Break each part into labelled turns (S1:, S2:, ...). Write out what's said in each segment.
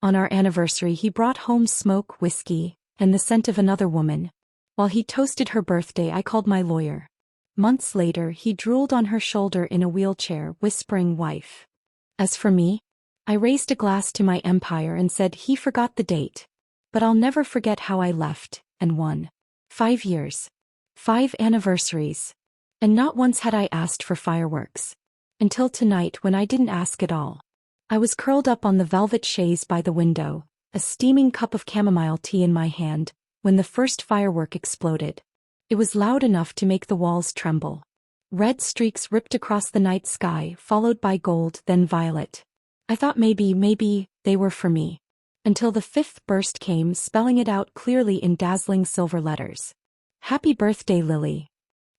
S1: On our anniversary he brought home smoke, whiskey, and the scent of another woman. While he toasted her birthday I called my lawyer. Months later he drooled on her shoulder in a wheelchair, whispering wife. As for me, I raised a glass to my empire and said he forgot the date. But I'll never forget how I left, and won. 5 years. 5 anniversaries. And not once had I asked for fireworks. Until tonight when I didn't ask at all. I was curled up on the velvet chaise by the window, a steaming cup of chamomile tea in my hand, when the first firework exploded. It was loud enough to make the walls tremble. Red streaks ripped across the night sky, followed by gold, then violet. I thought maybe, they were for me. Until the 5th burst came, spelling it out clearly in dazzling silver letters. Happy birthday, Lily.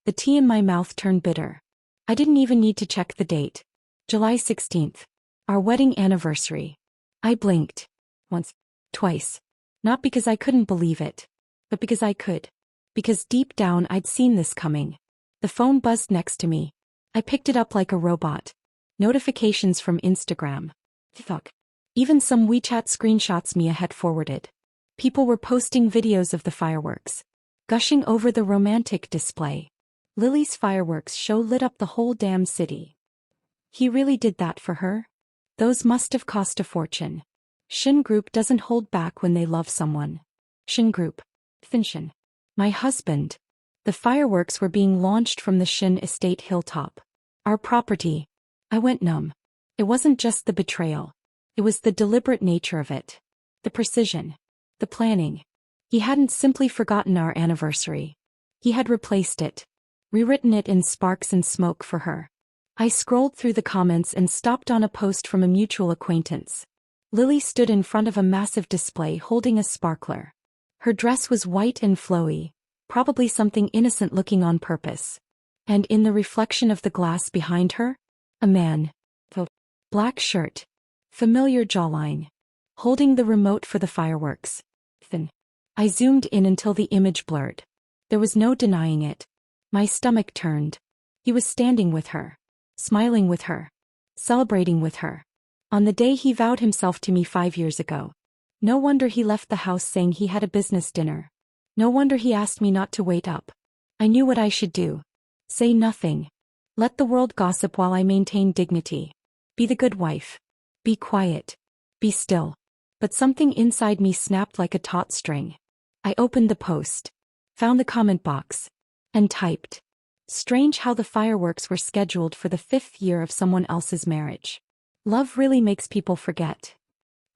S1: The tea in my mouth turned bitter. I didn't even need to check the date. July 16th. Our wedding anniversary. I blinked. Once. Twice. Not because I couldn't believe it. But because I could. Because deep down I'd seen this coming. The phone buzzed next to me. I picked it up like a robot. Notifications from Instagram. Fuck. Even some WeChat screenshots Mia had forwarded. People were posting videos of the fireworks. Gushing over the romantic display. Lily's fireworks show lit up the whole damn city. He really did that for her? Those must have cost a fortune. Shin Group doesn't hold back when they love someone. Shin Group. Finshin. My husband. The fireworks were being launched from the Shin estate hilltop. Our property. I went numb. It wasn't just the betrayal. It was the deliberate nature of it. The precision. The planning. He hadn't simply forgotten our anniversary. He had replaced it. Rewritten it in sparks and smoke for her. I scrolled through the comments and stopped on a post from a mutual acquaintance. Lily stood in front of a massive display holding a sparkler. Her dress was white and flowy, probably something innocent looking on purpose. And in the reflection of the glass behind her, a man. Black shirt. Familiar jawline. Holding the remote for the fireworks. Thin. I zoomed in until the image blurred. There was no denying it. My stomach turned. He was standing with her. Smiling with her. Celebrating with her. On the day he vowed himself to me 5 years ago. No wonder he left the house saying he had a business dinner. No wonder he asked me not to wait up. I knew what I should do. Say nothing. Let the world gossip while I maintain dignity. Be the good wife. Be quiet. Be still. But something inside me snapped like a taut string. I opened the post. Found the comment box. And typed. Strange how the fireworks were scheduled for the 5th year of someone else's marriage. Love really makes people forget.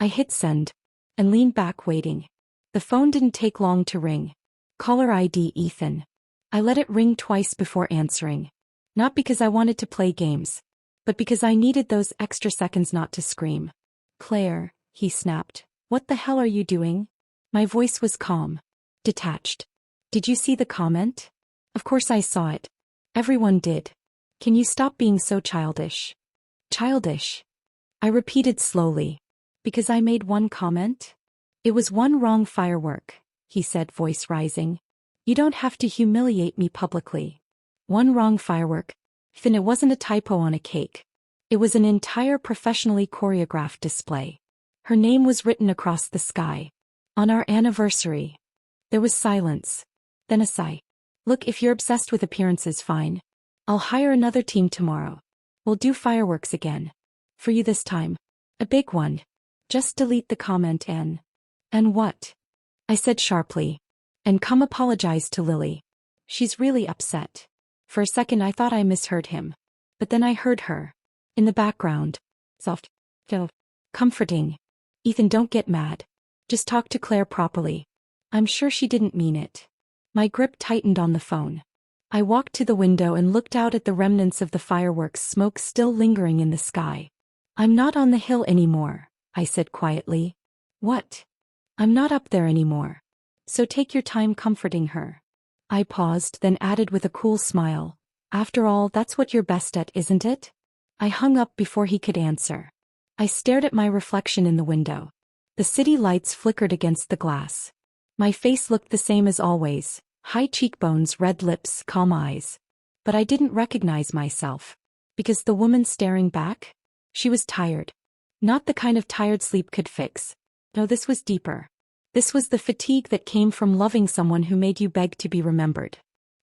S1: I hit send. And leaned back waiting. The phone didn't take long to ring. Caller ID Ethan. I let it ring twice before answering. Not because I wanted to play games. But because I needed those extra seconds not to scream. Claire, he snapped. What the hell are you doing? My voice was calm. Detached. Did you see the comment? Of course I saw it. Everyone did. Can you stop being so childish? Childish. I repeated slowly. Because I made one comment? It was one wrong firework, he said, voice rising. You don't have to humiliate me publicly. One wrong firework. Finn, it wasn't a typo on a cake. It was an entire professionally choreographed display. Her name was written across the sky. On our anniversary. There was silence. Then a sigh. Look, if you're obsessed with appearances, fine. I'll hire another team tomorrow. We'll do fireworks again. For you this time. A big one. Just delete the comment and what? I said sharply. And come apologize to Lily. She's really upset. For a second I thought I misheard him. But then I heard her. In the background. Soft. Comforting. Ethan, don't get mad. Just talk to Claire properly. I'm sure she didn't mean it. My grip tightened on the phone. I walked to the window and looked out at the remnants of the fireworks, smoke still lingering in the sky. I'm not on the hill anymore, I said quietly. What? I'm not up there anymore. So take your time comforting her. I paused, then added with a cool smile. After all, that's what you're best at, isn't it? I hung up before he could answer. I stared at my reflection in the window. The city lights flickered against the glass. My face looked the same as always, high cheekbones, red lips, calm eyes. But I didn't recognize myself. Because the woman staring back? She was tired. Not the kind of tired sleep could fix. No, this was deeper. This was the fatigue that came from loving someone who made you beg to be remembered.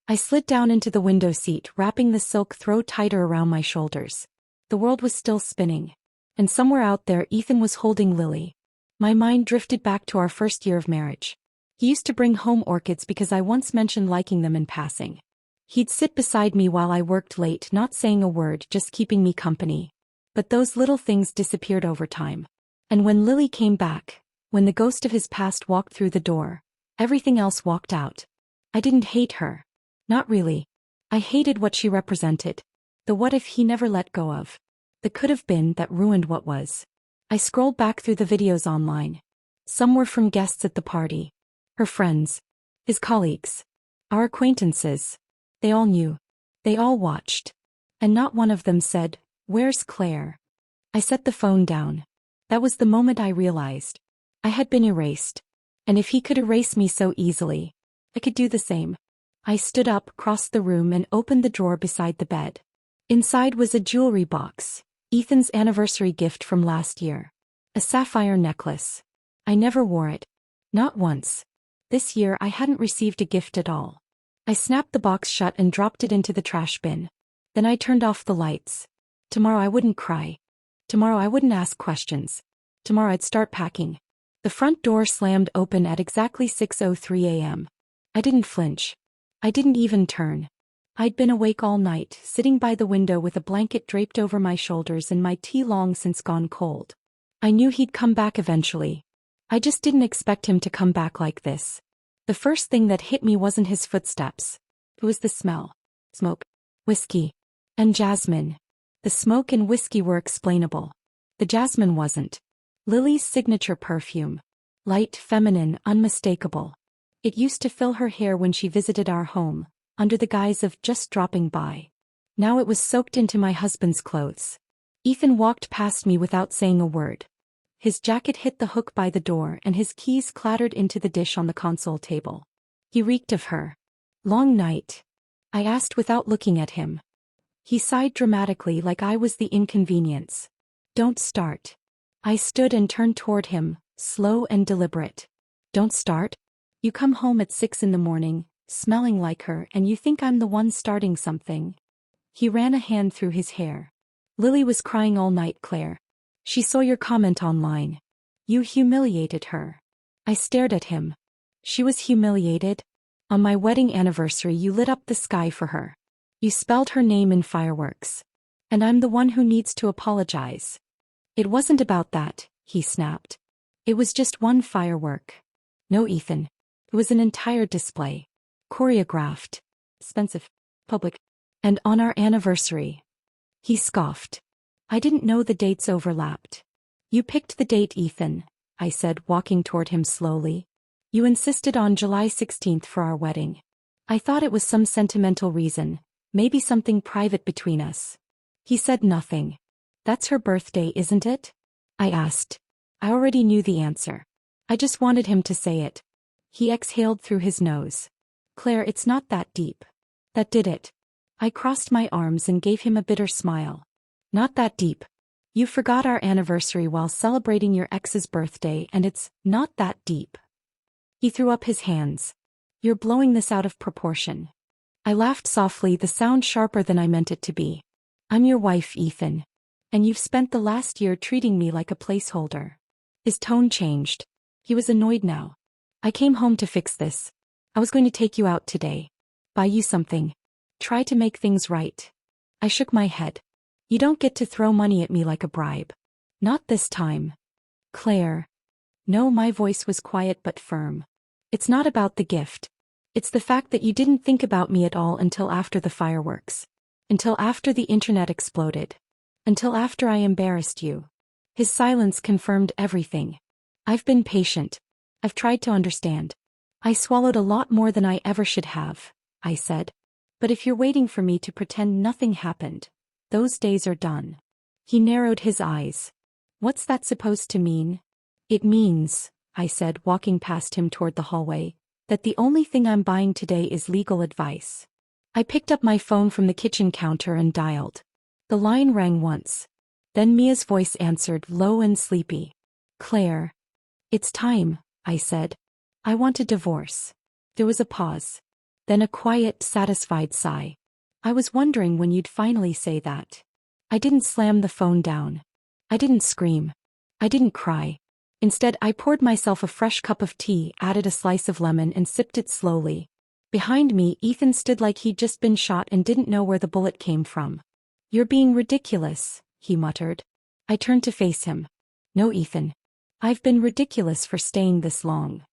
S1: I slid down into the window seat, wrapping the silk throw tighter around my shoulders. The world was still spinning. And somewhere out there Ethan was holding Lily. My mind drifted back to our first year of marriage. He used to bring home orchids because I once mentioned liking them in passing. He'd sit beside me while I worked late, not saying a word, just keeping me company. But those little things disappeared over time. And when Lily came back, when the ghost of his past walked through the door, everything else walked out. I didn't hate her. Not really. I hated what she represented. The what if he never let go of. The could have been that ruined what was. I scrolled back through the videos online. Some were from guests at the party. Her friends. His colleagues. Our acquaintances. They all knew. They all watched. And not one of them said, "Where's Claire?" I set the phone down. That was the moment I realized. I had been erased. And if he could erase me so easily, I could do the same. I stood up, crossed the room, and opened the drawer beside the bed. Inside was a jewelry box. Ethan's anniversary gift from last year. A sapphire necklace. I never wore it. Not once. This year I hadn't received a gift at all. I snapped the box shut and dropped it into the trash bin. Then I turned off the lights. Tomorrow I wouldn't cry. Tomorrow I wouldn't ask questions. Tomorrow I'd start packing. The front door slammed open at exactly 6:03 a.m. I didn't flinch. I didn't even turn. I'd been awake all night, sitting by the window with a blanket draped over my shoulders and my tea long since gone cold. I knew he'd come back eventually. I just didn't expect him to come back like this. The first thing that hit me wasn't his footsteps. It was the smell. Smoke. Whiskey. And jasmine. The smoke and whiskey were explainable. The jasmine wasn't. Lily's signature perfume. Light, feminine, unmistakable. It used to fill her hair when she visited our home, under the guise of just dropping by. Now it was soaked into my husband's clothes. Ethan walked past me without saying a word. His jacket hit the hook by the door and his keys clattered into the dish on the console table. He reeked of her. Long night? I asked without looking at him. He sighed dramatically like I was the inconvenience. Don't start. I stood and turned toward him, slow and deliberate. Don't start? You come home at 6 in the morning, smelling like her, and you think I'm the one starting something. He ran a hand through his hair. Lily was crying all night, Claire. She saw your comment online. You humiliated her. I stared at him. She was humiliated? On my wedding anniversary you lit up the sky for her. You spelled her name in fireworks. And I'm the one who needs to apologize. It wasn't about that, he snapped. It was just one firework. No, Ethan. It was an entire display. Choreographed. Expensive. Public. And on our anniversary. He scoffed. I didn't know the dates overlapped. You picked the date, Ethan, I said, walking toward him slowly. You insisted on July 16th for our wedding. I thought it was some sentimental reason, maybe something private between us. He said nothing. That's her birthday, isn't it? I asked. I already knew the answer. I just wanted him to say it. He exhaled through his nose. Claire, it's not that deep. That did it. I crossed my arms and gave him a bitter smile. Not that deep. You forgot our anniversary while celebrating your ex's birthday, and it's not that deep. He threw up his hands. You're blowing this out of proportion. I laughed softly, the sound sharper than I meant it to be. I'm your wife, Ethan. And you've spent the last year treating me like a placeholder. His tone changed. He was annoyed now. I came home to fix this. I was going to take you out today. Buy you something. Try to make things right. I shook my head. You don't get to throw money at me like a bribe. Not this time. Claire. No, my voice was quiet but firm. It's not about the gift. It's the fact that you didn't think about me at all until after the fireworks. Until after the internet exploded. Until after I embarrassed you. His silence confirmed everything. I've been patient. I've tried to understand. I swallowed a lot more than I ever should have, I said. But if you're waiting for me to pretend nothing happened, those days are done. He narrowed his eyes. What's that supposed to mean? It means, I said, walking past him toward the hallway, that the only thing I'm buying today is legal advice. I picked up my phone from the kitchen counter and dialed. The line rang once. Then Mia's voice answered, low and sleepy. Claire. It's time, I said. I want a divorce. There was a pause. Then a quiet, satisfied sigh. I was wondering when you'd finally say that. I didn't slam the phone down. I didn't scream. I didn't cry. Instead, I poured myself a fresh cup of tea, added a slice of lemon, and sipped it slowly. Behind me, Ethan stood like he'd just been shot and didn't know where the bullet came from. You're being ridiculous, he muttered. I turned to face him. No, Ethan. I've been ridiculous for staying this long.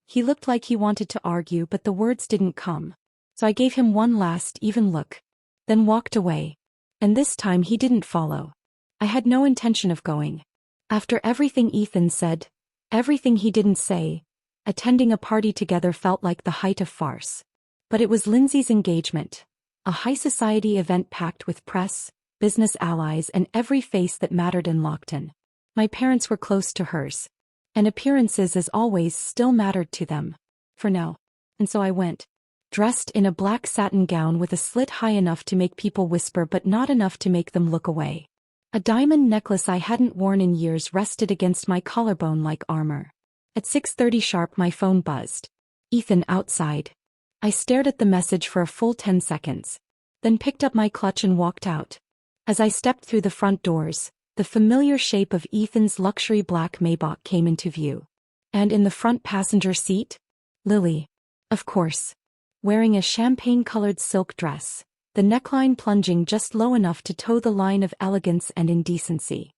S1: He looked like he wanted to argue, but the words didn't come. So I gave him one last, even look. Then walked away. And this time he didn't follow. I had no intention of going. After everything Ethan said, everything he didn't say, attending a party together felt like the height of farce. But it was Lindsay's engagement, a high society event packed with press, business allies, and every face that mattered in Lockton. My parents were close to hers. And appearances, as always, still mattered to them. For now. And so I went. Dressed in a black satin gown with a slit high enough to make people whisper but not enough to make them look away. A diamond necklace I hadn't worn in years rested against my collarbone like armor. At 6:30 sharp my phone buzzed. Ethan outside. I stared at the message for a full 10 seconds. Then picked up my clutch and walked out. As I stepped through the front doors, the familiar shape of Ethan's luxury black Maybach came into view. And in the front passenger seat? Lily. Of course. Wearing a champagne-colored silk dress, the neckline plunging just low enough to toe the line of elegance and indecency.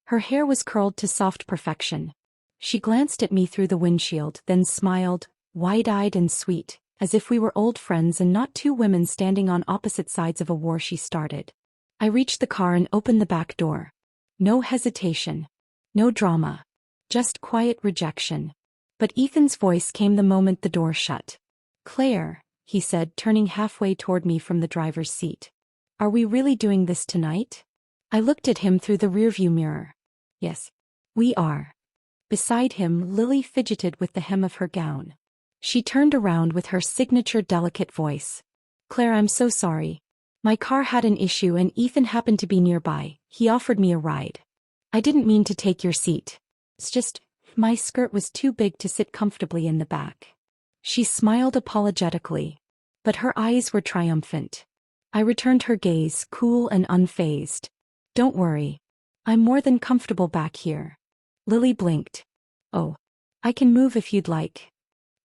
S1: Her hair was curled to soft perfection. She glanced at me through the windshield, then smiled, wide-eyed and sweet, as if we were old friends and not two women standing on opposite sides of a war she started. I reached the car and opened the back door. No hesitation. No drama. Just quiet rejection. But Ethan's voice came the moment the door shut. Claire, he said, turning halfway toward me from the driver's seat. Are we really doing this tonight? I looked at him through the rearview mirror. Yes. We are. Beside him, Lily fidgeted with the hem of her gown. She turned around with her signature delicate voice. Claire, I'm so sorry. My car had an issue and Ethan happened to be nearby. He offered me a ride. I didn't mean to take your seat. It's just, my skirt was too big to sit comfortably in the back. She smiled apologetically. But her eyes were triumphant. I returned her gaze, cool and unfazed. Don't worry. I'm more than comfortable back here. Lily blinked. Oh. I can move if you'd like.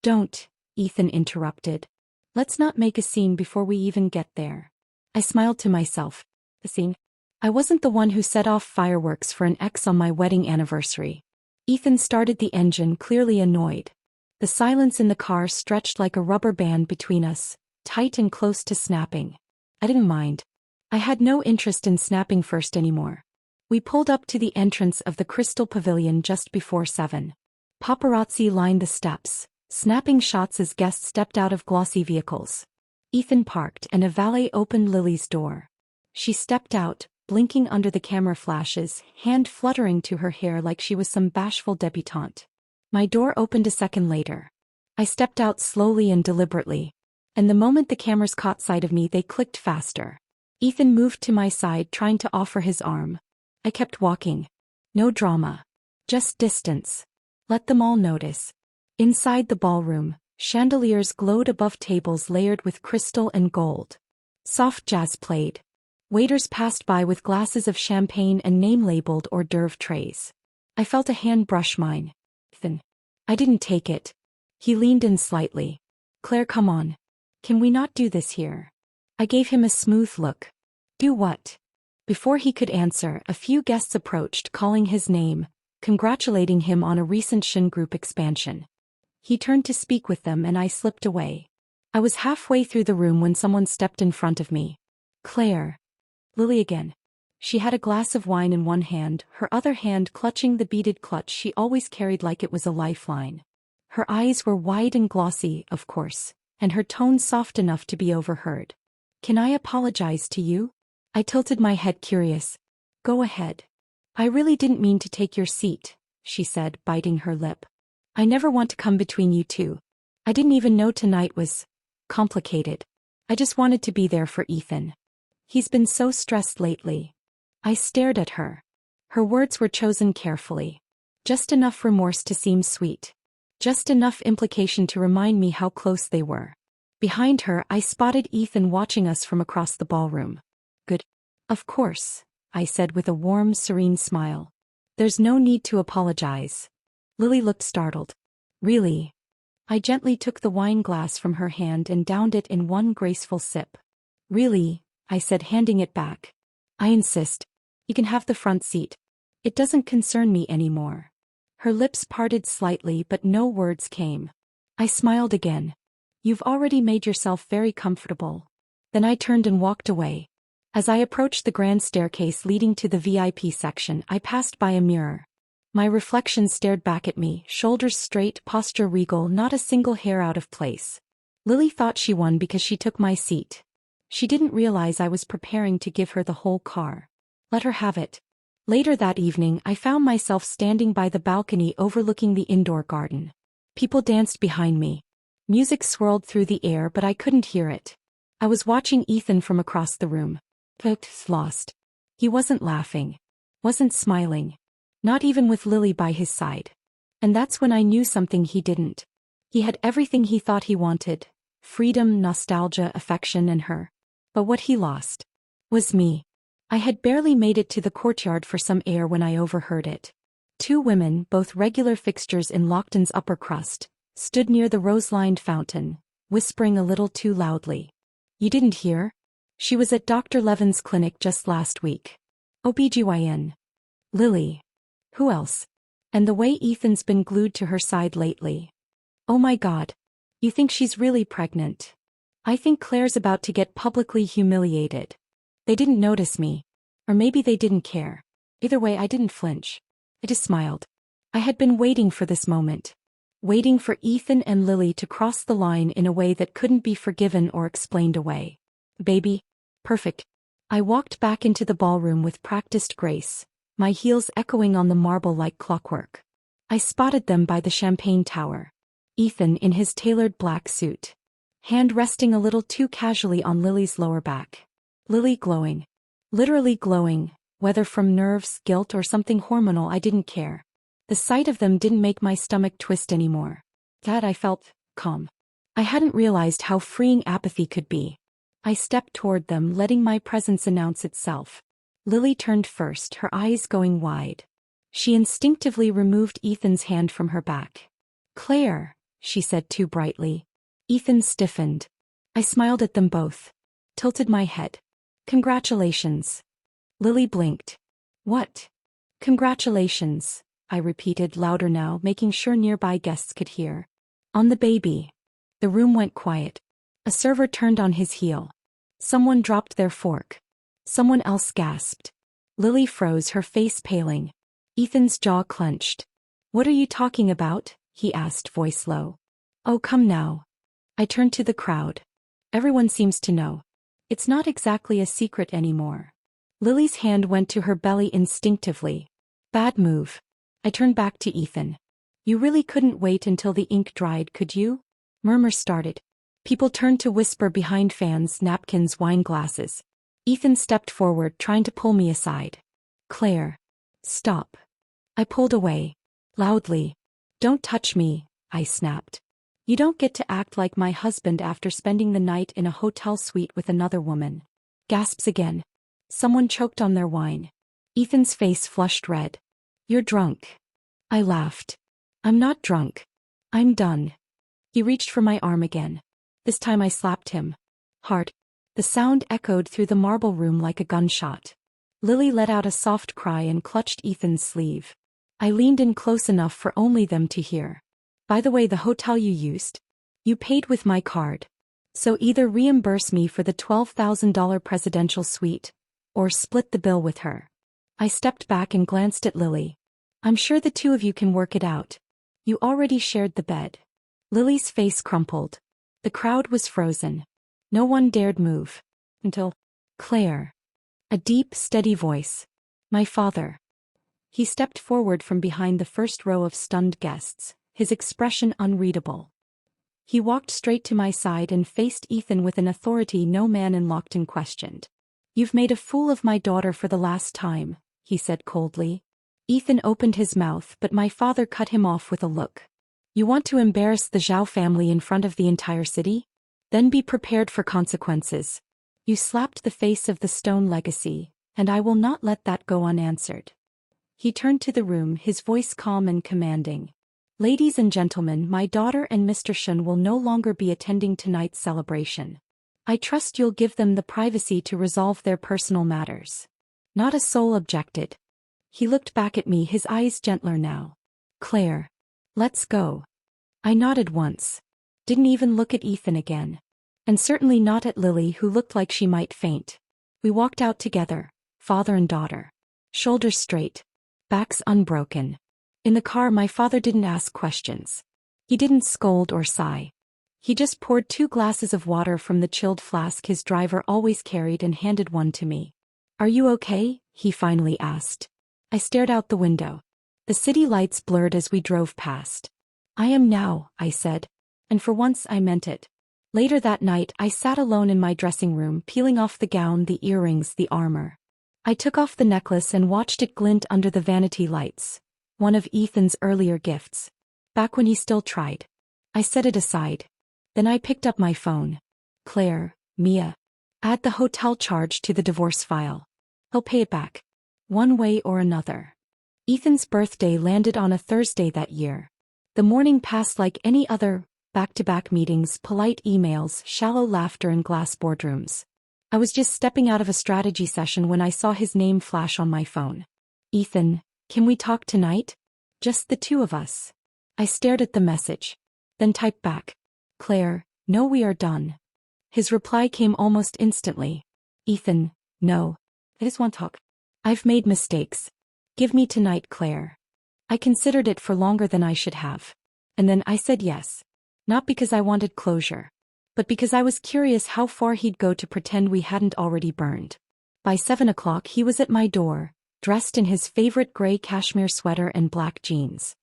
S1: Don't, Ethan interrupted. Let's not make a scene before we even get there. I smiled to myself. The scene? I wasn't the one who set off fireworks for an ex on my wedding anniversary. Ethan started the engine, clearly annoyed. The silence in the car stretched like a rubber band between us, tight and close to snapping. I didn't mind. I had no interest in snapping first anymore. We pulled up to the entrance of the Crystal Pavilion just before 7. Paparazzi lined the steps, snapping shots as guests stepped out of glossy vehicles. Ethan parked and a valet opened Lily's door. She stepped out, blinking under the camera flashes, hand fluttering to her hair like she was some bashful debutante. My door opened a second later. I stepped out slowly and deliberately. And the moment the cameras caught sight of me, they clicked faster. Ethan moved to my side, trying to offer his arm. I kept walking. No drama. Just distance. Let them all notice. Inside the ballroom, chandeliers glowed above tables layered with crystal and gold. Soft jazz played. Waiters passed by with glasses of champagne and name-labeled hors d'oeuvre trays. I felt a hand brush mine. Ethan. I didn't take it. He leaned in slightly. Claire, come on. Can we not do this here? I gave him a smooth look. Do what? Before he could answer, a few guests approached, calling his name, congratulating him on a recent Shin Group expansion. He turned to speak with them and I slipped away. I was halfway through the room when someone stepped in front of me. Claire. Lily again. She had a glass of wine in one hand, her other hand clutching the beaded clutch she always carried like it was a lifeline. Her eyes were wide and glossy, of course, and her tone soft enough to be overheard. Can I apologize to you? I tilted my head, curious. Go ahead. I really didn't mean to take your seat, she said, biting her lip. I never want to come between you two. I didn't even know tonight was complicated. I just wanted to be there for Ethan. He's been so stressed lately. I stared at her. Her words were chosen carefully. Just enough remorse to seem sweet. Just enough implication to remind me how close they were. Behind her, I spotted Ethan watching us from across the ballroom. Good. Of course, I said with a warm, serene smile. There's no need to apologize. Lily looked startled. Really? I gently took the wine glass from her hand and downed it in one graceful sip. Really, I said, handing it back. I insist. You can have the front seat. It doesn't concern me anymore. Her lips parted slightly, but no words came. I smiled again. You've already made yourself very comfortable. Then I turned and walked away. As I approached the grand staircase leading to the VIP section, I passed by a mirror. My reflection stared back at me, shoulders straight, posture regal, not a single hair out of place. Lily thought she won because she took my seat. She didn't realize I was preparing to give her the whole car. Let her have it. Later that evening, I found myself standing by the balcony overlooking the indoor garden. People danced behind me. Music swirled through the air, but I couldn't hear it. I was watching Ethan from across the room. Lost. He wasn't laughing. Wasn't smiling. Not even with Lily by his side. And that's when I knew something he didn't. He had everything he thought he wanted. Freedom, nostalgia, affection, and her. But what he lost was me. I had barely made it to the courtyard for some air when I overheard it. Two women, both regular fixtures in Lockton's upper crust, stood near the rose-lined fountain, whispering a little too loudly. You didn't hear? She was at Dr. Levin's clinic just last week. OBGYN. Lily. Who else? And the way Ethan's been glued to her side lately. Oh my God. You think she's really pregnant? I think Claire's about to get publicly humiliated. They didn't notice me. Or maybe they didn't care. Either way, I didn't flinch. I just smiled. I had been waiting for this moment. Waiting for Ethan and Lily to cross the line in a way that couldn't be forgiven or explained away. Baby. Perfect. I walked back into the ballroom with practiced grace, my heels echoing on the marble like clockwork. I spotted them by the champagne tower. Ethan in his tailored black suit. Hand resting a little too casually on Lily's lower back. Lily glowing. Literally glowing, whether from nerves, guilt, or something hormonal, I didn't care. The sight of them didn't make my stomach twist anymore. That I felt calm. I hadn't realized how freeing apathy could be. I stepped toward them, letting my presence announce itself. Lily turned first, her eyes going wide. She instinctively removed Ethan's hand from her back. Claire, she said too brightly. Ethan stiffened. I smiled at them both. Tilted my head. Congratulations. Lily blinked. What? Congratulations, I repeated louder now, making sure nearby guests could hear. On the baby. The room went quiet. A server turned on his heel. Someone dropped their fork. Someone else gasped. Lily froze, her face paling. Ethan's jaw clenched. What are you talking about? He asked, voice low. Oh, come now. I turned to the crowd. Everyone seems to know. It's not exactly a secret anymore. Lily's hand went to her belly instinctively. Bad move. I turned back to Ethan. You really couldn't wait until the ink dried, could you? Murmurs started. People turned to whisper behind fans, napkins, wine glasses. Ethan stepped forward, trying to pull me aside. Claire. Stop. I pulled away. Loudly. Don't touch me, I snapped. You don't get to act like my husband after spending the night in a hotel suite with another woman. Gasps again. Someone choked on their wine. Ethan's face flushed red. You're drunk. I laughed. I'm not drunk. I'm done. He reached for my arm again. This time I slapped him. Hard. The sound echoed through the marble room like a gunshot. Lily let out a soft cry and clutched Ethan's sleeve. I leaned in close enough for only them to hear. By the way, the hotel you used? You paid with my card. So either reimburse me for the $12,000 presidential suite, or split the bill with her. I stepped back and glanced at Lily. I'm sure the two of you can work it out. You already shared the bed. Lily's face crumpled. The crowd was frozen. No one dared move. Until Claire. A deep, steady voice. My father. He stepped forward from behind the first row of stunned guests, his expression unreadable. He walked straight to my side and faced Ethan with an authority no man in Lockton questioned. You've made a fool of my daughter for the last time, he said coldly. Ethan opened his mouth, but my father cut him off with a look. You want to embarrass the Zhao family in front of the entire city? Then be prepared for consequences. You slapped the face of the Stone legacy, and I will not let that go unanswered. He turned to the room, his voice calm and commanding. Ladies and gentlemen, my daughter and Mr. Shun will no longer be attending tonight's celebration. I trust you'll give them the privacy to resolve their personal matters. Not a soul objected. He looked back at me, his eyes gentler now. Claire. Let's go. I nodded once. Didn't even look at Ethan again. And certainly not at Lily, who looked like she might faint. We walked out together, father and daughter. Shoulders straight. Backs unbroken. In the car, my father didn't ask questions. He didn't scold or sigh. He just poured 2 glasses of water from the chilled flask his driver always carried and handed one to me. Are you okay? He finally asked. I stared out the window. The city lights blurred as we drove past. I am now, I said. And for once I meant it. Later that night, I sat alone in my dressing room, peeling off the gown, the earrings, the armor. I took off the necklace and watched it glint under the vanity lights. One of Ethan's earlier gifts. Back when he still tried. I set it aside. Then I picked up my phone. Claire, Mia. Add the hotel charge to the divorce file. He'll pay it back. One way or another. Ethan's birthday landed on a Thursday that year. The morning passed like any other, back-to-back meetings, polite emails, shallow laughter in glass boardrooms. I was just stepping out of a strategy session when I saw his name flash on my phone. Ethan, can we talk tonight? Just the 2 of us. I stared at the message. Then typed back. Claire, no, we are done. His reply came almost instantly. Ethan, no. I just want to talk. I've made mistakes. Give me tonight, Claire. I considered it for longer than I should have. And then I said yes. Not because I wanted closure. But because I was curious how far he'd go to pretend we hadn't already burned. By 7 o'clock he was at my door, dressed in his favorite gray cashmere sweater and black jeans.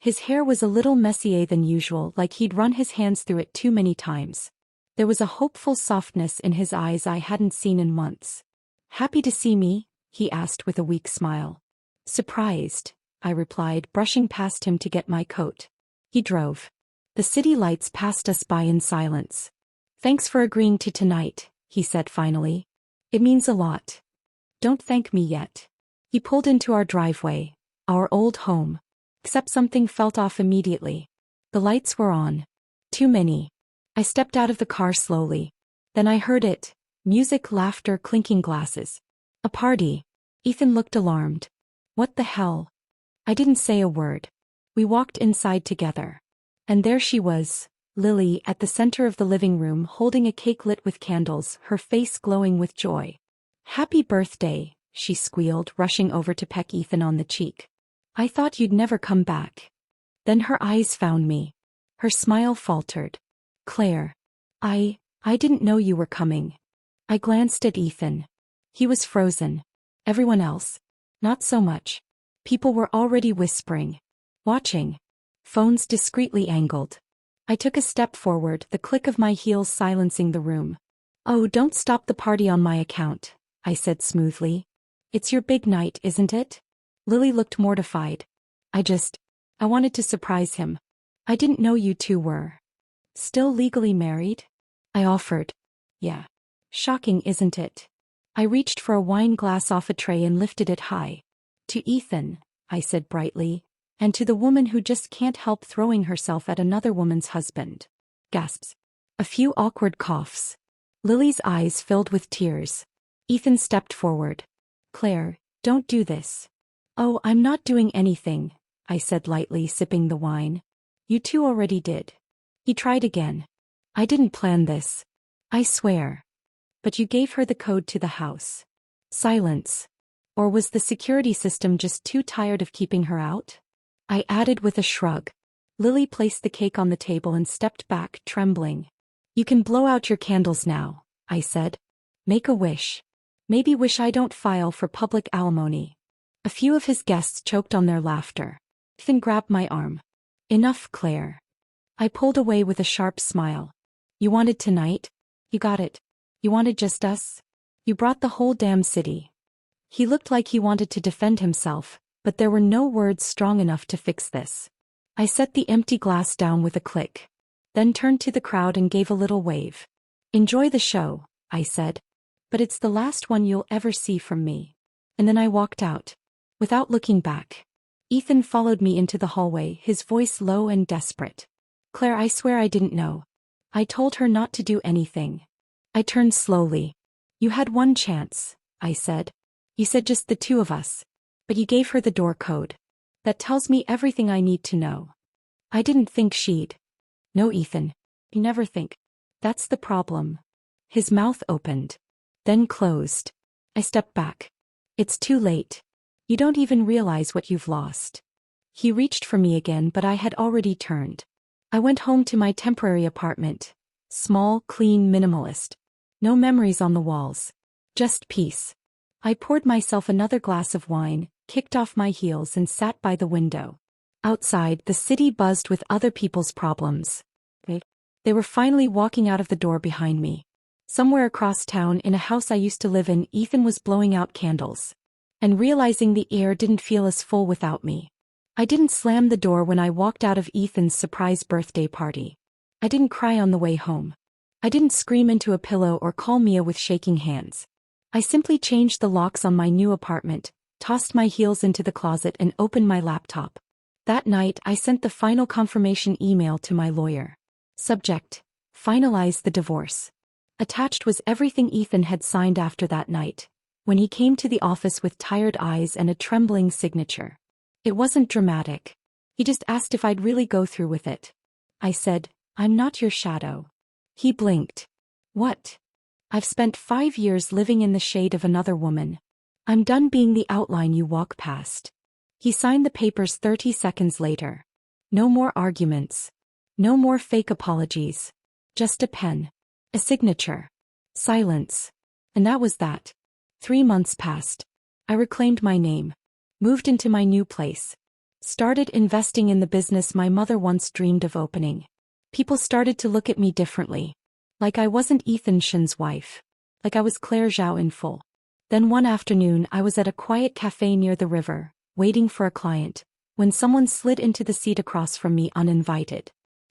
S1: His hair was a little messier than usual, like he'd run his hands through it too many times. There was a hopeful softness in his eyes I hadn't seen in months. Happy to see me? He asked with a weak smile. Surprised, I replied, brushing past him to get my coat. He drove. The city lights passed us by in silence. Thanks for agreeing to tonight, he said finally. It means a lot. Don't thank me yet. He pulled into our driveway, our old home. Except something felt off immediately. The lights were on. Too many. I stepped out of the car slowly. Then I heard it. Music, laughter, clinking glasses. A party. Ethan looked alarmed. What the hell? I didn't say a word. We walked inside together. And there she was, Lily, at the center of the living room, holding a cake lit with candles, her face glowing with joy. Happy birthday, she squealed, rushing over to peck Ethan on the cheek. I thought you'd never come back. Then her eyes found me. Her smile faltered. Claire. I didn't know you were coming. I glanced at Ethan. He was frozen. Everyone else. Not so much. People were already whispering. Watching. Phones discreetly angled. I took a step forward, the click of my heels silencing the room. Oh, don't stop the party on my account, I said smoothly. It's your big night, isn't it? Lily looked mortified. I wanted to surprise him. I didn't know you 2 were. Still legally married? I offered. Yeah. Shocking, isn't it? I reached for a wine glass off a tray and lifted it high. To Ethan, I said brightly, and to the woman who just can't help throwing herself at another woman's husband. Gasps. A few awkward coughs. Lily's eyes filled with tears. Ethan stepped forward. Claire, don't do this. Oh, I'm not doing anything, I said lightly, sipping the wine. You 2 already did. He tried again. I didn't plan this. I swear. But you gave her the code to the house. Silence. Or was the security system just too tired of keeping her out? I added with a shrug. Lily placed the cake on the table and stepped back, trembling. You can blow out your candles now, I said. Make a wish. Maybe wish I don't file for public alimony. A few of his guests choked on their laughter. Ethan grabbed my arm. Enough, Claire. I pulled away with a sharp smile. You wanted tonight? You got it. You wanted just us? You brought the whole damn city. He looked like he wanted to defend himself, But there were no words strong enough to fix this. I set the empty glass down with a click. Then turned to the crowd and gave a little wave. "Enjoy the show," I said. "But it's the last one you'll ever see from me." And then I walked out. Without looking back. Ethan followed me into the hallway, his voice low and desperate. "Claire, I swear I didn't know. I told her not to do anything." I turned slowly. "You had one chance," I said. "You said just the two of us. But you gave her the door code. That tells me everything I need to know." "I didn't think she'd." "No, Ethan. You never think. That's the problem." His mouth opened. Then closed. I stepped back. "It's too late. You don't even realize what you've lost." He reached for me again, but I had already turned. I went home to my temporary apartment. Small, clean, minimalist. No memories on the walls. Just peace. I poured myself another glass of wine, kicked off my heels and sat by the window. Outside, the city buzzed with other people's problems. They were finally walking out of the door behind me. Somewhere across town, in a house I used to live in, Ethan was blowing out candles. And realizing the air didn't feel as full without me. I didn't slam the door when I walked out of Ethan's surprise birthday party. I didn't cry on the way home. I didn't scream into a pillow or call Mia with shaking hands. I simply changed the locks on my new apartment, tossed my heels into the closet and opened my laptop. That night I sent the final confirmation email to my lawyer. Subject: finalize the divorce. Attached was everything Ethan had signed after that night, when he came to the office with tired eyes and a trembling signature. It wasn't dramatic. He just asked if I'd really go through with it. I said, "I'm not your shadow." He blinked. "What?" "I've spent 5 years living in the shade of another woman. I'm done being the outline you walk past." He signed the papers 30 seconds later. No more arguments. No more fake apologies. Just a pen. A signature. Silence. And that was that. 3 months passed. I reclaimed my name. Moved into my new place. Started investing in the business my mother once dreamed of opening. People started to look at me differently. Like I wasn't Ethan Shin's wife. Like I was Claire Zhao in full. Then one afternoon I was at a quiet cafe near the river, waiting for a client, when someone slid into the seat across from me uninvited.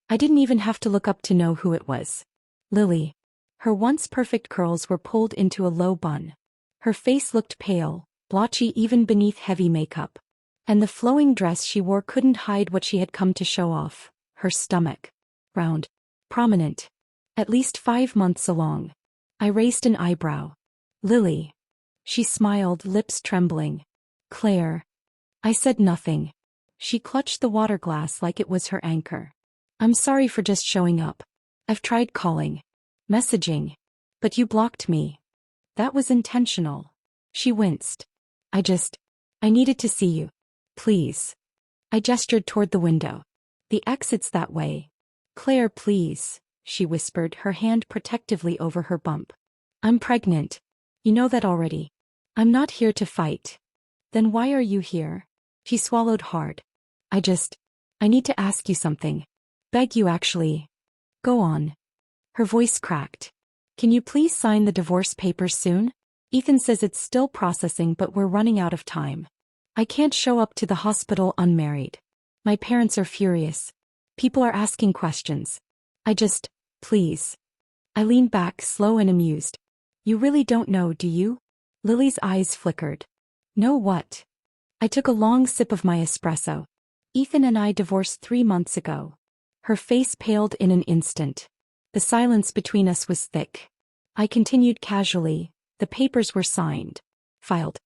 S1: I didn't even have to look up to know who it was. Lily. Her once perfect curls were pulled into a low bun. Her face looked pale, blotchy even beneath heavy makeup. And the flowing dress she wore couldn't hide what she had come to show off, her stomach. Round. Prominent. At least 5 months along. I raised an eyebrow. "Lily." She smiled, lips trembling. "Claire." I said nothing. She clutched the water glass like it was her anchor. "I'm sorry for just showing up. I've tried calling. Messaging. But you blocked me." "That was intentional." She winced. I needed to see you. Please." I gestured toward the window. "The exit's that way." "Claire, please," she whispered, her hand protectively over her bump. "I'm pregnant. You know that already. I'm not here to fight." "Then why are you here?" She swallowed hard. I need to ask you something. Beg you actually." "Go on." Her voice cracked. "Can you please sign the divorce papers soon? Ethan says it's still processing, but we're running out of time. I can't show up to the hospital unmarried. My parents are furious. People are asking questions. Please." I leaned back, slow and amused. "You really don't know, do you?" Lily's eyes flickered. "Know what?" I took a long sip of my espresso. "Ethan and I divorced 3 months ago." Her face paled in an instant. The silence between us was thick. I continued casually. "The papers were signed. Filed.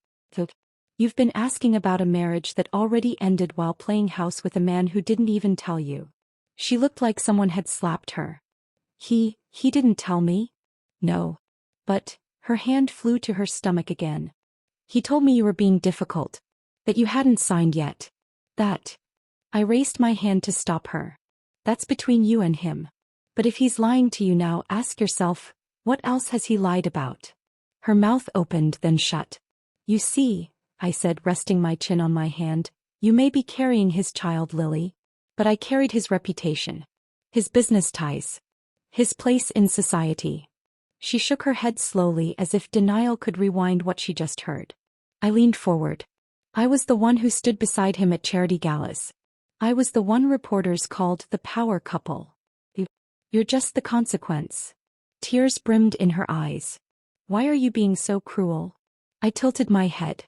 S1: You've been asking about a marriage that already ended while playing house with a man who didn't even tell you." She looked like someone had slapped her. He didn't tell me?" "No." "But," her hand flew to her stomach again. "He told me you were being difficult. That you hadn't signed yet. That." I raised my hand to stop her. "That's between you and him. But if he's lying to you now, ask yourself, what else has he lied about?" Her mouth opened, then shut. "You see," I said, resting my chin on my hand, "you may be carrying his child, Lily. But I carried his reputation. His business ties. His place in society." She shook her head slowly, as if denial could rewind what she just heard. I leaned forward. I was the one who stood beside him at charity galas. I was the one reporters called the power couple. You're just the consequence. Tears brimmed in her eyes. Why are you being so cruel? I tilted my head.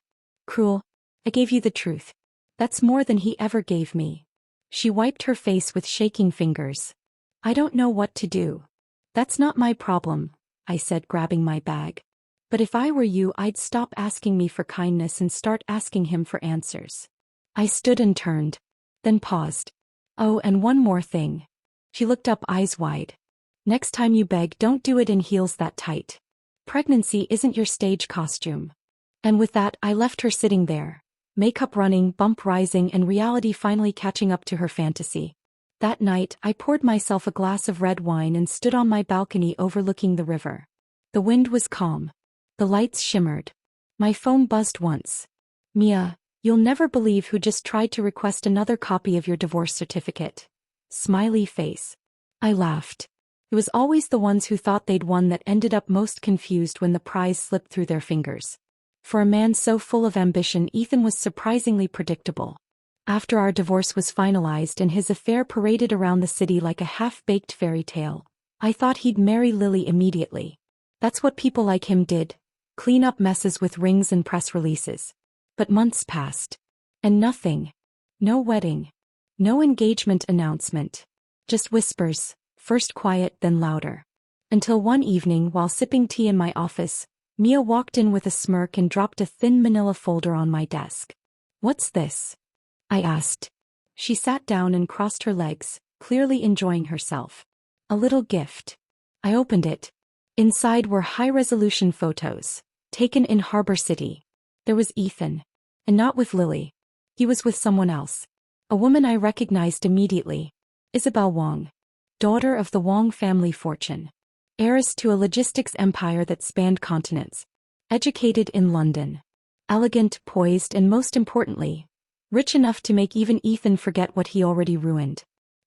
S1: Cruel? I gave you the truth. That's more than he ever gave me. She wiped her face with shaking fingers. I don't know what to do. That's not my problem, I said, grabbing my bag. But if I were you, I'd stop asking me for kindness and start asking him for answers. I stood and turned, then paused. Oh, and one more thing. She looked up, eyes wide. Next time you beg, don't do it in heels that tight. Pregnancy isn't your stage costume. And with that, I left her sitting there, makeup running, bump rising, and reality finally catching up to her fantasy. That night, I poured myself a glass of red wine and stood on my balcony overlooking the river. The wind was calm. The lights shimmered. My phone buzzed once. Mia, you'll never believe who just tried to request another copy of your divorce certificate. Smiley face. I laughed. It was always the ones who thought they'd won that ended up most confused when the prize slipped through their fingers. For a man so full of ambition, Ethan was surprisingly predictable. After our divorce was finalized and his affair paraded around the city like a half-baked fairy tale, I thought he'd marry Lily immediately. That's what people like him did, clean up messes with rings and press releases. But months passed. And nothing. No wedding. No engagement announcement. Just whispers, first quiet then louder. Until one evening, while sipping tea in my office, Mia walked in with a smirk and dropped a thin manila folder on my desk. What's this? I asked. She sat down and crossed her legs, clearly enjoying herself. A little gift. I opened it. Inside were high-resolution photos, taken in Harbor City. There was Ethan. And not with Lily. He was with someone else. A woman I recognized immediately. Isabel Wong. Daughter of the Wong family fortune. Heiress to a logistics empire that spanned continents. Educated in London. Elegant, poised, and most importantly, rich enough to make even Ethan forget what he already ruined.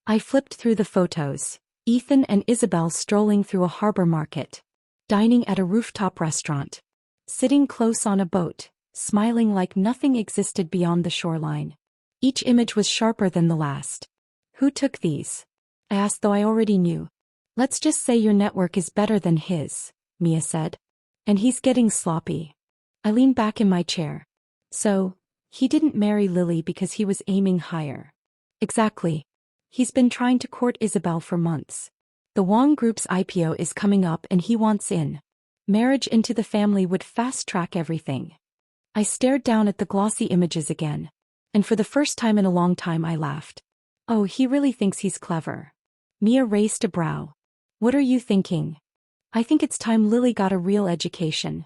S1: I flipped through the photos. Ethan and Isabel strolling through a harbor market. Dining at a rooftop restaurant. Sitting close on a boat, smiling like nothing existed beyond the shoreline. Each image was sharper than the last. Who took these? I asked, though I already knew. Let's just say your network is better than his, Mia said. And he's getting sloppy. I leaned back in my chair. So, he didn't marry Lily because he was aiming higher. Exactly. He's been trying to court Isabel for months. The Wong Group's IPO is coming up and he wants in. Marriage into the family would fast-track everything. I stared down at the glossy images again. And for the first time in a long time I laughed. Oh, he really thinks he's clever. Mia raised a brow. What are you thinking? I think it's time Lily got a real education.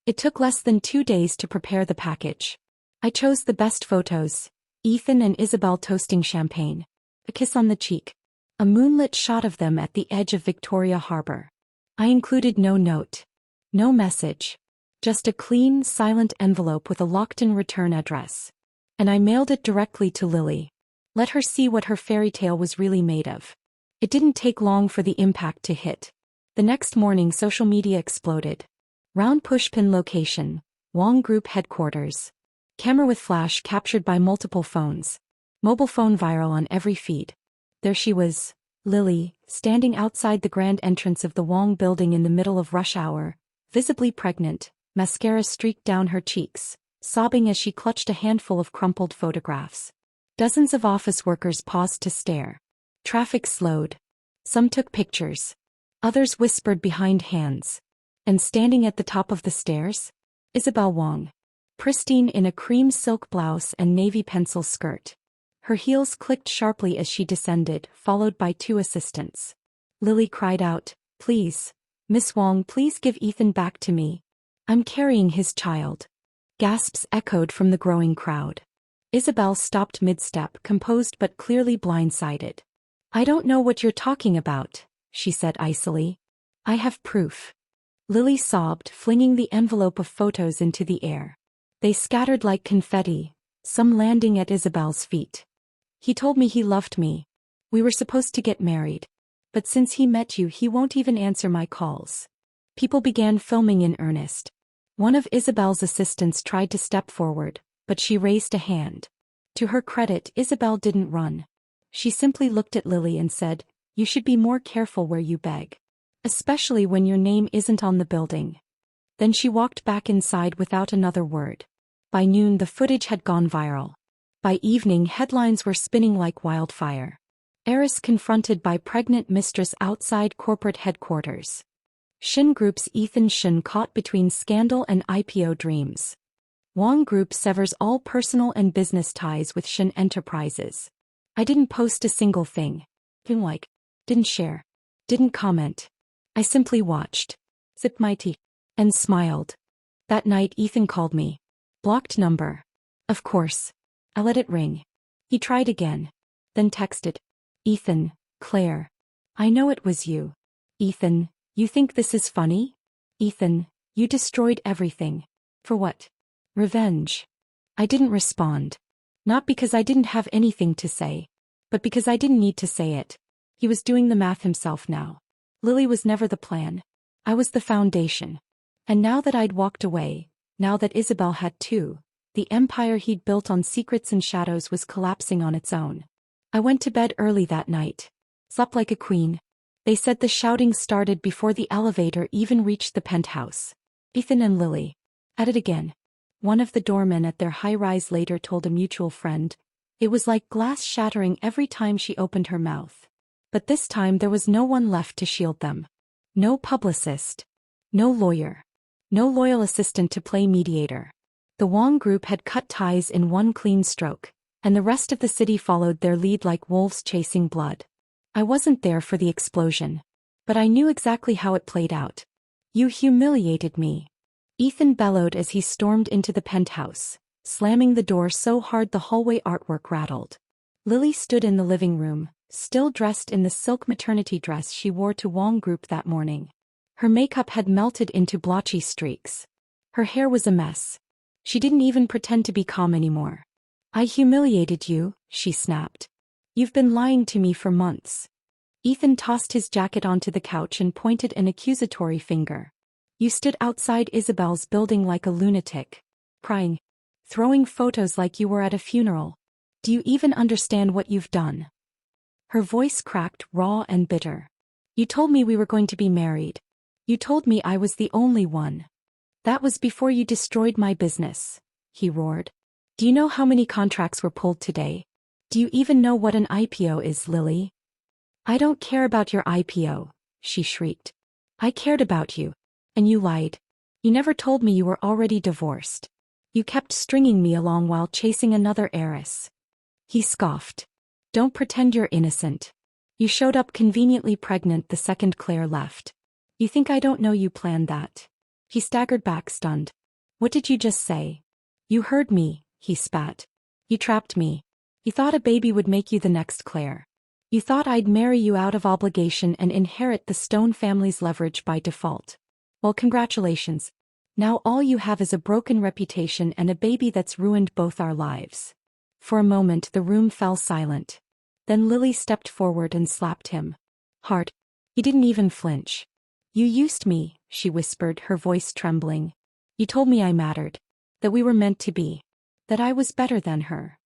S1: It took less than 2 days to prepare the package. I chose the best photos. Ethan and Isabel toasting champagne. A kiss on the cheek. A moonlit shot of them at the edge of Victoria Harbor. I included no note. No message. Just a clean, silent envelope with a locked-in return address. And I mailed it directly to Lily. Let her see what her fairy tale was really made of. It didn't take long for the impact to hit. The next morning social media exploded. Round pushpin location, Wong Group headquarters. Camera with flash captured by multiple phones. Mobile phone viral on every feed. There she was, Lily, standing outside the grand entrance of the Wong building in the middle of rush hour, visibly pregnant, mascara streaked down her cheeks, sobbing as she clutched a handful of crumpled photographs. Dozens of office workers paused to stare. Traffic slowed. Some took pictures. Others whispered behind hands. And standing at the top of the stairs? Isabel Wong. Pristine in a cream silk blouse and navy pencil skirt. Her heels clicked sharply as she descended, followed by 2 assistants. Lily cried out, "Please, Miss Wong, please give Ethan back to me. I'm carrying his child." Gasps echoed from the growing crowd. Isabel stopped mid-step, composed but clearly blindsided. "I don't know what you're talking about," she said icily. "I have proof." Lily sobbed, flinging the envelope of photos into the air. They scattered like confetti, some landing at Isabel's feet. "He told me he loved me. We were supposed to get married. But since he met you, he won't even answer my calls." People began filming in earnest. One of Isabel's assistants tried to step forward, but she raised a hand. To her credit, Isabel didn't run. She simply looked at Lily and said, "You should be more careful where you beg. Especially when your name isn't on the building." Then she walked back inside without another word. By noon the footage had gone viral. By evening headlines were spinning like wildfire. Heiress confronted by pregnant mistress outside corporate headquarters. Shin Group's Ethan Shin caught between scandal and IPO dreams. Wong Group severs all personal and business ties with Shin Enterprises. I didn't post a single thing. Didn't like. Didn't share. Didn't comment. I simply watched. Sipped my tea. And smiled. That night Ethan called me. Blocked number. Of course. I let it ring. He tried again. Then texted. "Ethan, Claire. I know it was you. Ethan, you think this is funny? Ethan, you destroyed everything. For what? Revenge." I didn't respond. Not because I didn't have anything to say, but because I didn't need to say it. He was doing the math himself now. Lily was never the plan. I was the foundation. And now that I'd walked away, now that Isabel had too, the empire he'd built on secrets and shadows was collapsing on its own. I went to bed early that night. Slept like a queen. They said the shouting started before the elevator even reached the penthouse. Ethan and Lily. At it again. One of the doormen at their high-rise later told a mutual friend, "It was like glass shattering every time she opened her mouth." But this time there was no one left to shield them. No publicist. No lawyer. No loyal assistant to play mediator. The Wong Group had cut ties in one clean stroke, and the rest of the city followed their lead like wolves chasing blood. I wasn't there for the explosion. But I knew exactly how it played out. "You humiliated me," Ethan bellowed as he stormed into the penthouse, slamming the door so hard the hallway artwork rattled. Lily stood in the living room, still dressed in the silk maternity dress she wore to Wong Group that morning. Her makeup had melted into blotchy streaks. Her hair was a mess. She didn't even pretend to be calm anymore. "I humiliated you," she snapped. "You've been lying to me for months." Ethan tossed his jacket onto the couch and pointed an accusatory finger. "You stood outside Isabel's building like a lunatic. Crying. Throwing photos like you were at a funeral. Do you even understand what you've done?" Her voice cracked, raw and bitter. "You told me we were going to be married. You told me I was the only one. That was before you destroyed my business," he roared. "Do you know how many contracts were pulled today? Do you even know what an IPO is, Lily?" "I don't care about your IPO," she shrieked. "I cared about you. And you lied. You never told me you were already divorced. You kept stringing me along while chasing another heiress." He scoffed. "Don't pretend you're innocent. You showed up conveniently pregnant the second Claire left. You think I don't know you planned that?" He staggered back, stunned. "What did you just say?" "You heard me," he spat. "You trapped me. You thought a baby would make you the next Claire. You thought I'd marry you out of obligation and inherit the Stone family's leverage by default. Well, congratulations. Now all you have is a broken reputation and a baby that's ruined both our lives." For a moment the room fell silent. Then Lily stepped forward and slapped him. Hard. He didn't even flinch. "You used me," she whispered, her voice trembling. "You told me I mattered. That we were meant to be. That I was better than her."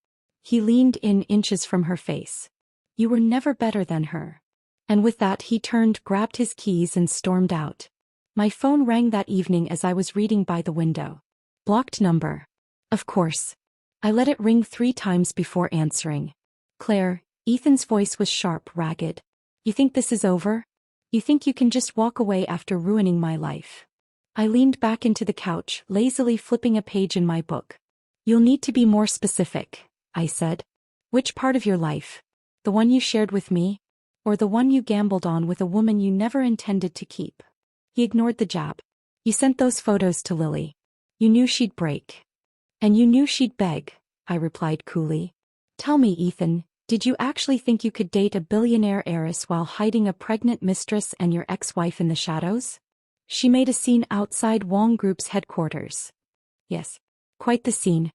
S1: He leaned in inches from her face. "You were never better than her." And with that he turned, grabbed his keys and stormed out. My phone rang that evening as I was reading by the window. Blocked number. Of course. I let it ring 3 times before answering. "Claire," Ethan's voice was sharp, ragged. "You think this is over? You think you can just walk away after ruining my life?" I leaned back into the couch, lazily flipping a page in my book. "You'll need to be more specific," I said. "Which part of your life? The one you shared with me? Or the one you gambled on with a woman you never intended to keep?" He ignored the jab. "You sent those photos to Lily. You knew she'd break. And you knew she'd beg," I replied coolly. "Tell me, Ethan, did you actually think you could date a billionaire heiress while hiding a pregnant mistress and your ex-wife in the shadows?" She made a scene outside Wong Group's headquarters. "Yes. Quite the scene.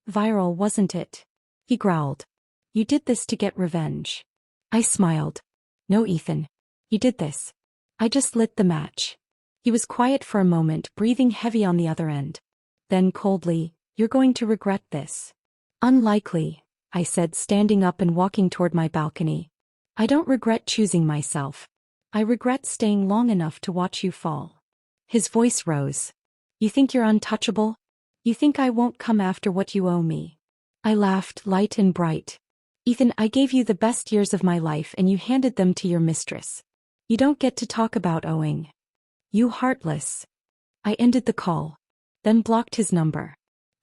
S1: Viral, wasn't it?" He growled. "You did this to get revenge." I smiled. "No, Ethan. You did this. I just lit the match." He was quiet for a moment, breathing heavy on the other end. Then coldly, You're going to regret this. Unlikely, I said, standing up and walking toward my balcony. I don't regret choosing myself. I regret staying long enough to watch you fall. His voice rose. You think you're untouchable? You think I won't come after what you owe me? I laughed, light and bright. Ethan, I gave you the best years of my life and you handed them to your mistress. You don't get to talk about owing. You heartless. I ended the call, then blocked his number.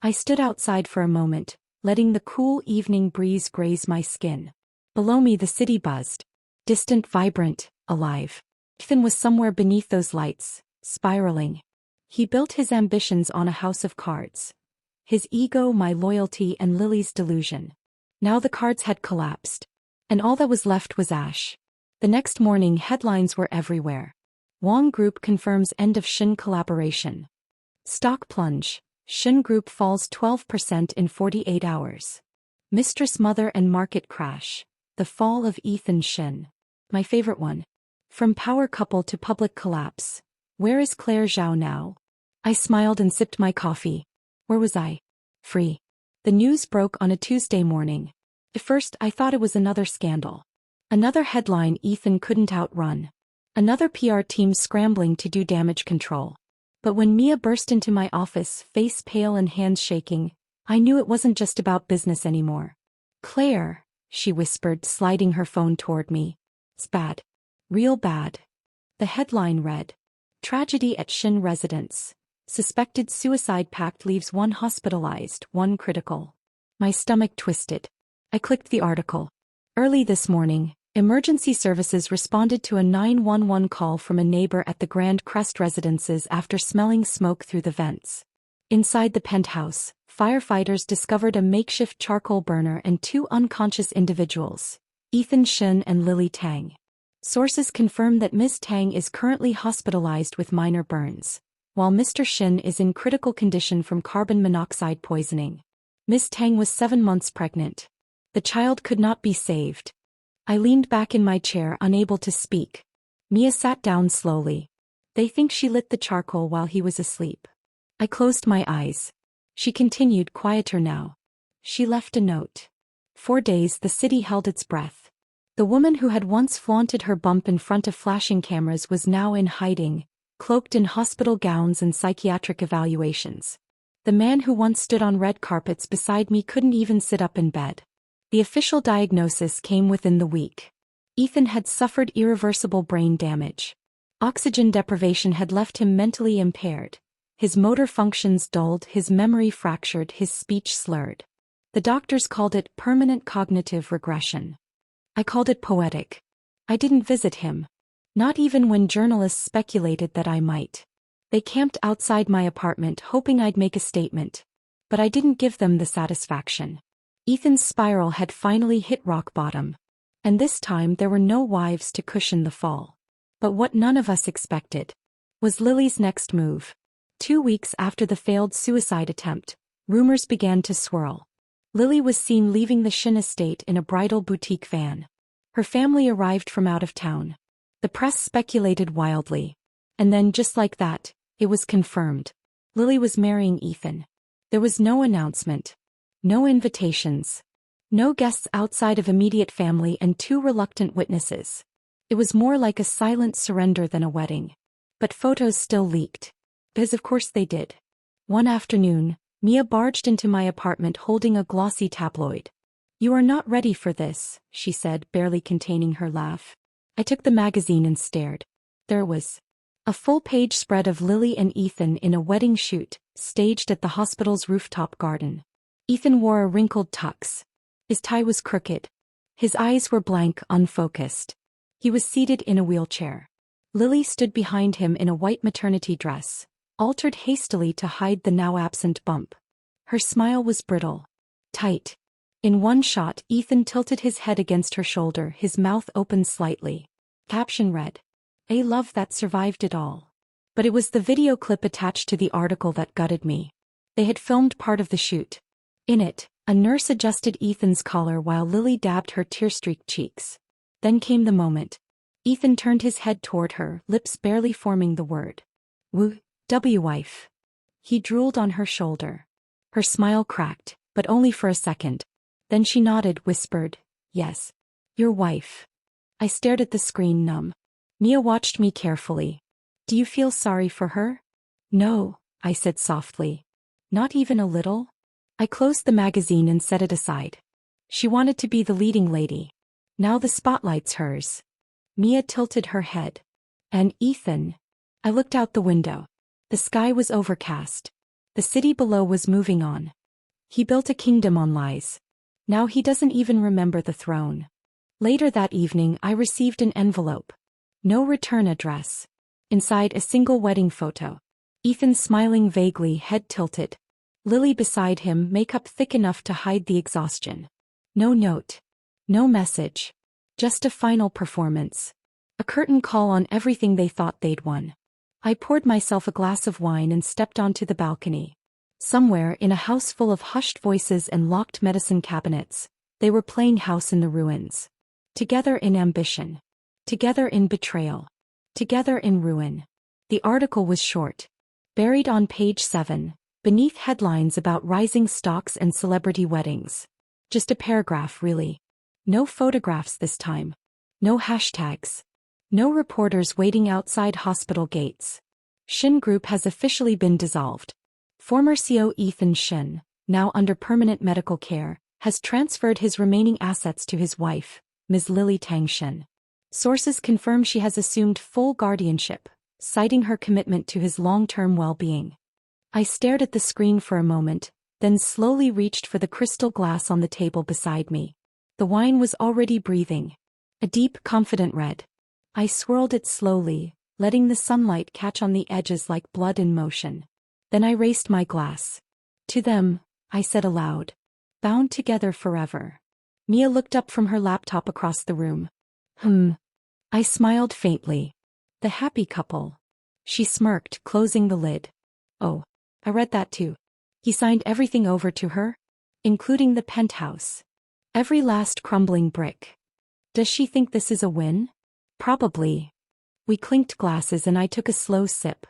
S1: I stood outside for a moment, letting the cool evening breeze graze my skin. Below me the city buzzed. Distant, vibrant, alive. Ethan was somewhere beneath those lights, spiraling. He built his ambitions on a house of cards. His ego, my loyalty, and Lily's delusion. Now the cards had collapsed. And all that was left was ash. The next morning headlines were everywhere. Wong Group confirms end of Shin collaboration. Stock plunge. Shin Group falls 12% in 48 hours. Mistress mother and market crash. The fall of Ethan Shin. My favorite one. From power couple to public collapse. Where is Claire Zhao now? I smiled and sipped my coffee. Where was I? Free. The news broke on a Tuesday morning. At first I thought it was another scandal. Another headline Ethan couldn't outrun. Another PR team scrambling to do damage control. But when Mia burst into my office, face pale and hands shaking, I knew it wasn't just about business anymore. Claire, she whispered, sliding her phone toward me. It's bad. Real bad. The headline read, Tragedy at Shin Residence. Suspected suicide pact leaves one hospitalized, one critical. My stomach twisted. I clicked the article. Early this morning, emergency services responded to a 911 call from a neighbor at the Grand Crest Residences after smelling smoke through the vents. Inside the penthouse, firefighters discovered a makeshift charcoal burner and two unconscious individuals, Ethan Shin and Lily Tang. Sources confirm that Ms. Tang is currently hospitalized with minor burns, while Mr. Shin is in critical condition from carbon monoxide poisoning. Ms. Tang was 7 months pregnant. The child could not be saved. I leaned back in my chair, unable to speak. Mia sat down slowly. They think she lit the charcoal while he was asleep. I closed my eyes. She continued, quieter now. She left a note. 4 days the city held its breath. The woman who had once flaunted her bump in front of flashing cameras was now in hiding, cloaked in hospital gowns and psychiatric evaluations. The man who once stood on red carpets beside me couldn't even sit up in bed. The official diagnosis came within the week. Ethan had suffered irreversible brain damage. Oxygen deprivation had left him mentally impaired. His motor functions dulled, his memory fractured, his speech slurred. The doctors called it permanent cognitive regression. I called it poetic. I didn't visit him. Not even when journalists speculated that I might. They camped outside my apartment hoping I'd make a statement. But I didn't give them the satisfaction. Ethan's spiral had finally hit rock bottom. And this time there were no wives to cushion the fall. But what none of us expected was Lily's next move. 2 weeks after the failed suicide attempt, rumors began to swirl. Lily was seen leaving the Shin estate in a bridal boutique van. Her family arrived from out of town. The press speculated wildly. And then, just like that, it was confirmed. Lily was marrying Ethan. There was no announcement. No invitations. No guests outside of immediate family and 2 reluctant witnesses. It was more like a silent surrender than a wedding. But photos still leaked. Because of course they did. One afternoon, Mia barged into my apartment holding a glossy tabloid. You are not ready for this, she said, barely containing her laugh. I took the magazine and stared. There was a full-page spread of Lily and Ethan in a wedding shoot, staged at the hospital's rooftop garden. Ethan wore a wrinkled tux. His tie was crooked. His eyes were blank, unfocused. He was seated in a wheelchair. Lily stood behind him in a white maternity dress, altered hastily to hide the now-absent bump. Her smile was brittle. Tight. In one shot, Ethan tilted his head against her shoulder, his mouth opened slightly. Caption read, "A love that survived it all." But it was the video clip attached to the article that gutted me. They had filmed part of the shoot. In it, a nurse adjusted Ethan's collar while Lily dabbed her tear-streaked cheeks. Then came the moment. Ethan turned his head toward her, lips barely forming the word. "W-wife." He drooled on her shoulder. Her smile cracked, but only for a second. Then she nodded, whispered, "Yes. Your wife." I stared at the screen, numb. Mia watched me carefully. "Do you feel sorry for her?" "No," I said softly. "Not even a little?" I closed the magazine and set it aside. She wanted to be the leading lady. Now the spotlight's hers. Mia tilted her head. "And Ethan?" I looked out the window. The sky was overcast. The city below was moving on. He built a kingdom on lies. Now he doesn't even remember the throne. Later that evening I received an envelope. No return address. Inside a single wedding photo. Ethan smiling vaguely, head tilted. Lily beside him, makeup thick enough to hide the exhaustion. No note. No message. Just a final performance. A curtain call on everything they thought they'd won. I poured myself a glass of wine and stepped onto the balcony. Somewhere in a house full of hushed voices and locked medicine cabinets, they were playing House in the Ruins. Together in ambition. Together in betrayal. Together in ruin. The article was short. Buried on page 7, beneath headlines about rising stocks and celebrity weddings. Just a paragraph, really. No photographs this time. No hashtags. No reporters waiting outside hospital gates. Shin Group has officially been dissolved. Former CEO Ethan Shin, now under permanent medical care, has transferred his remaining assets to his wife, Ms. Lily Tang Shin. Sources confirm she has assumed full guardianship, citing her commitment to his long-term well-being. I stared at the screen for a moment, then slowly reached for the crystal glass on the table beside me. The wine was already breathing. A deep, confident red. I swirled it slowly, letting the sunlight catch on the edges like blood in motion. Then I raised my glass. "To them," I said aloud. "Bound together forever." Mia looked up from her laptop across the room. I smiled faintly. "The happy couple." She smirked, closing the lid. "Oh, I read that too. He signed everything over to her? Including the penthouse. Every last crumbling brick. Does she think this is a win?" "Probably." We clinked glasses and I took a slow sip.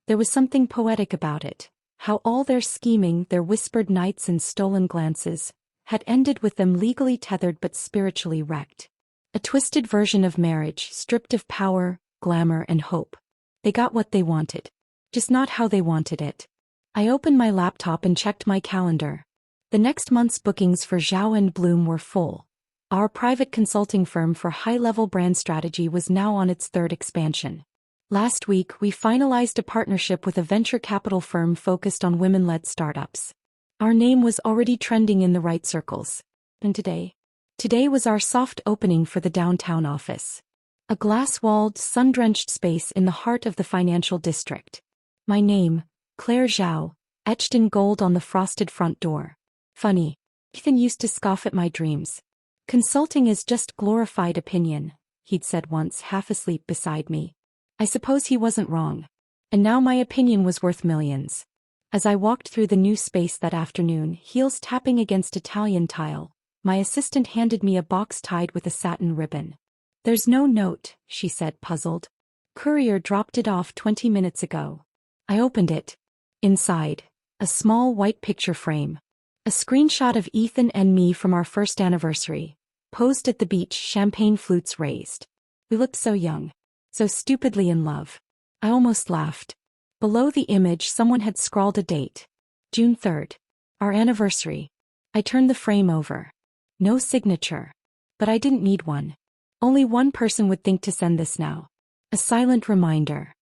S1: There was something poetic about it. How all their scheming, their whispered nights and stolen glances, had ended with them legally tethered but spiritually wrecked. A twisted version of marriage, stripped of power, glamour, and hope. They got what they wanted. Just not how they wanted it. I opened my laptop and checked my calendar. The next month's bookings for Zhao and Bloom were full. Our private consulting firm for high-level brand strategy was now on its third expansion. Last week, we finalized a partnership with a venture capital firm focused on women-led startups. Our name was already trending in the right circles. And today was our soft opening for the downtown office. A glass-walled, sun-drenched space in the heart of the financial district. My name, Claire Zhao, etched in gold on the frosted front door. Funny. Ethan used to scoff at my dreams. "Consulting is just glorified opinion," he'd said once, half asleep beside me. I suppose he wasn't wrong. And now my opinion was worth millions. As I walked through the new space that afternoon, heels tapping against Italian tile, my assistant handed me a box tied with a satin ribbon. "There's no note," she said, puzzled. "Courier dropped it off 20 minutes ago." I opened it. Inside, a small white picture frame. A screenshot of Ethan and me from our first anniversary. Posed at the beach, champagne flutes raised. We looked so young. So stupidly in love. I almost laughed. Below the image someone had scrawled a date. June 3rd. Our anniversary. I turned the frame over. No signature. But I didn't need one. Only one person would think to send this now. A silent reminder.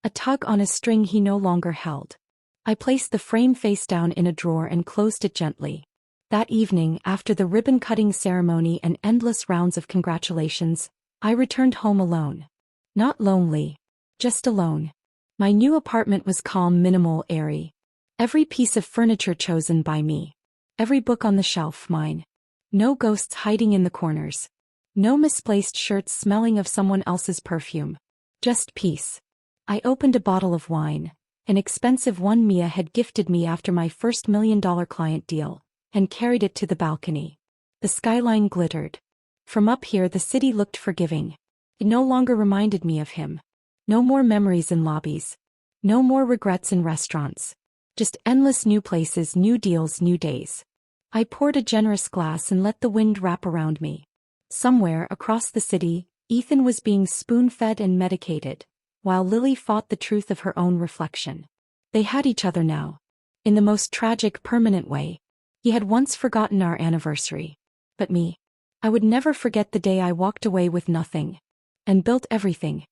S1: A tug on a string he no longer held. I placed the frame face down in a drawer and closed it gently. That evening, after the ribbon-cutting ceremony and endless rounds of congratulations, I returned home alone. Not lonely. Just alone. My new apartment was calm, minimal, airy. Every piece of furniture chosen by me. Every book on the shelf mine. No ghosts hiding in the corners. No misplaced shirts smelling of someone else's perfume. Just peace. I opened a bottle of wine, an expensive one Mia had gifted me after my first $1 million client deal, and carried it to the balcony. The skyline glittered. From up here the city looked forgiving. It no longer reminded me of him. No more memories in lobbies. No more regrets in restaurants. Just endless new places, new deals, new days. I poured a generous glass and let the wind wrap around me. Somewhere across the city, Ethan was being spoon-fed and medicated, while Lily fought the truth of her own reflection. They had each other now. In the most tragic, permanent way. He had once forgotten our anniversary. But me? I would never forget the day I walked away with nothing. And built everything.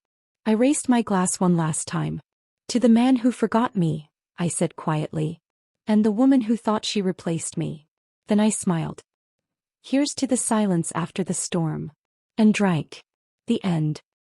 S1: I raised my glass one last time. To the man who forgot me, I said quietly. And the woman who thought she replaced me. Then I smiled. Here's to the silence after the storm. And drank. The end.